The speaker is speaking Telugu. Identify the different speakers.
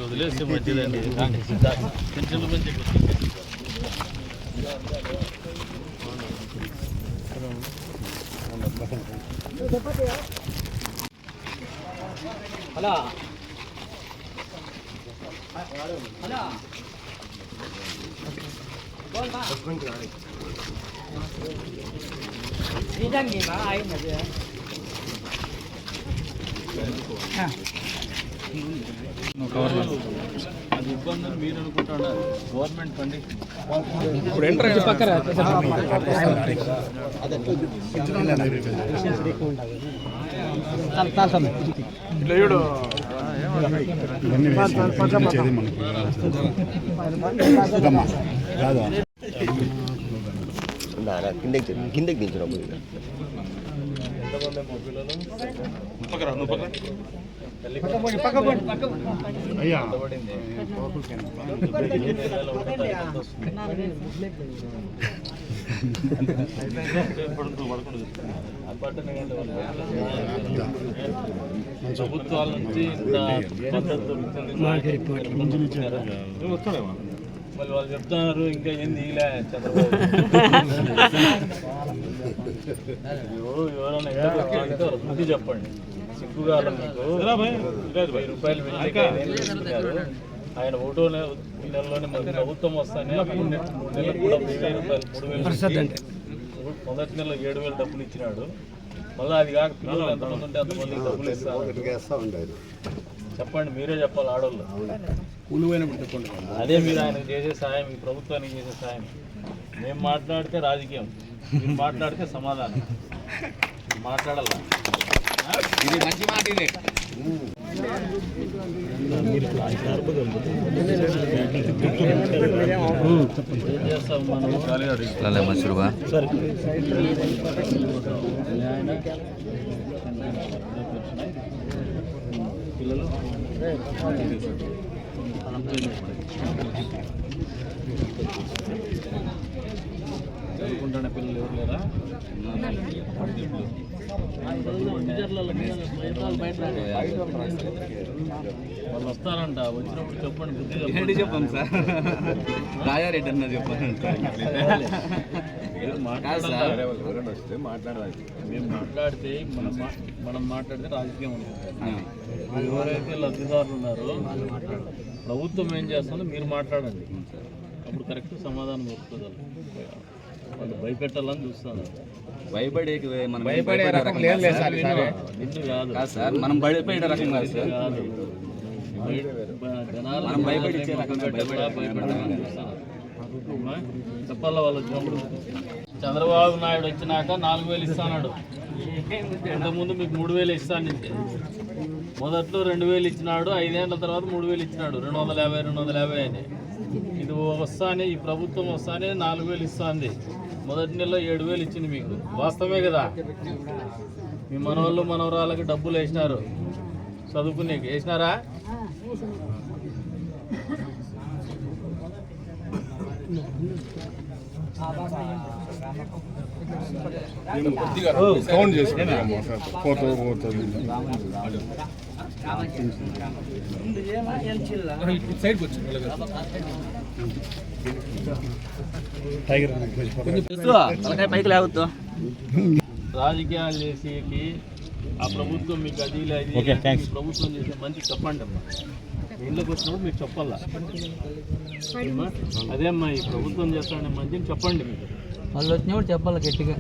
Speaker 1: వదిలేసి మంచిదండి. పెన్షన్ల మంచి అలా అది ఇబ్బంది మీరు అనుకుంటాడా? గవర్నమెంట్ ఫండింగ్
Speaker 2: కిందకి దించినప్పుడు
Speaker 3: అయ్యా
Speaker 1: ప్రభుత్వాల నుంచి మళ్ళీ వాళ్ళు చెప్తున్నారు ఇంకా ఏంది ఇలా చంద్రబాబు ఎవరైనా బుద్ధి చెప్పండి. సిగ్గుగా మీకు 1000 రూపాయలు వెళ్ళారు. ఆయన ఒకటో నెలలోనే మనకి ప్రభుత్వం వస్తానే 3 నెలలకు కూడా 1000 రూపాయలు 3000 మొదటి నెలలో 7000 డబ్బులు ఇచ్చినాడు. మళ్ళీ అది కాక పిల్లలు ఎంతమంది ఉంటే అంతమందికి డబ్బులు ఇస్తారు. చెప్పండి, మీరే చెప్పాలి ఆడవాళ్ళు. అదే మీరు ఆయనకు చేసే సాయం, ఈ ప్రభుత్వానికి చేసే సాయం. మేము మాట్లాడితే రాజకీయం, మీరు మాట్లాడితే సమాధానం. మాట్లాడాల
Speaker 2: ఇది మంచి మాట. ఇదే
Speaker 1: ఏం చేస్తాం మనం? పిల్లలు చదువుకుంటున్న పిల్లలు ఎవరు లేరా? వాళ్ళు వస్తారంట. వచ్చినప్పుడు చెప్పండి, బుద్ధి
Speaker 2: చెప్పండి సార్. రాజారెడ్డి అన్న చెప్పండి.
Speaker 1: మేము మాట్లాడితే మనం మాట్లాడితే రాజకీయం ఉంటుంది. ఎవరైతే లబ్ధిదారులు ఉన్నారో ప్రభుత్వం ఏం చేస్తుందో మీరు మాట్లాడండి. అప్పుడు కరెక్ట్ సమాధానం వస్తుంది. వాళ్ళు భయపెట్టాలని చూస్తాను.
Speaker 2: భయపడే రకం లేదు సార్. మనం భయపడే రకం కాదు సార్.
Speaker 1: జనాలు భయపడే చెప్పాల వాళ్ళు. చంద్రబాబు నాయుడు వచ్చినాక 4000 ఇస్తాడు. ఇంతకుముందు మీకు 3000 ఇస్తానంటే మొదట్లో 2000 ఇచ్చినాడు. 5 ఏళ్ల తర్వాత 3000 ఇచ్చినాడు. 250 అని. ఇది వస్తానే, ఈ ప్రభుత్వం వస్తానే 4000 ఇస్తుంది. మొదటి నెలలో 7000 ఇచ్చింది మీకు. వాస్తవమే కదా? మీ మనవాళ్ళు మనవరాళ్ళకి డబ్బులు వేసినారు, చదువుకునేకి వేసినారా?
Speaker 3: కౌంట్ చేసుకుంటాం.
Speaker 2: పైకి లేవద్దు.
Speaker 1: రాజకీయాలు చేసేకి ఆ ప్రభుత్వం మీకు అది ప్రభుత్వం చేసే మంచి చెప్పండి అమ్మా. ఇంట్లోకి వచ్చినప్పుడు మీరు చెప్పాలా? అదే అమ్మా, ఈ ప్రభుత్వం చేస్తానే మంచిని చెప్పండి. మీరు
Speaker 4: వాళ్ళు వచ్చినప్పుడు చెప్పాలి గట్టిగా.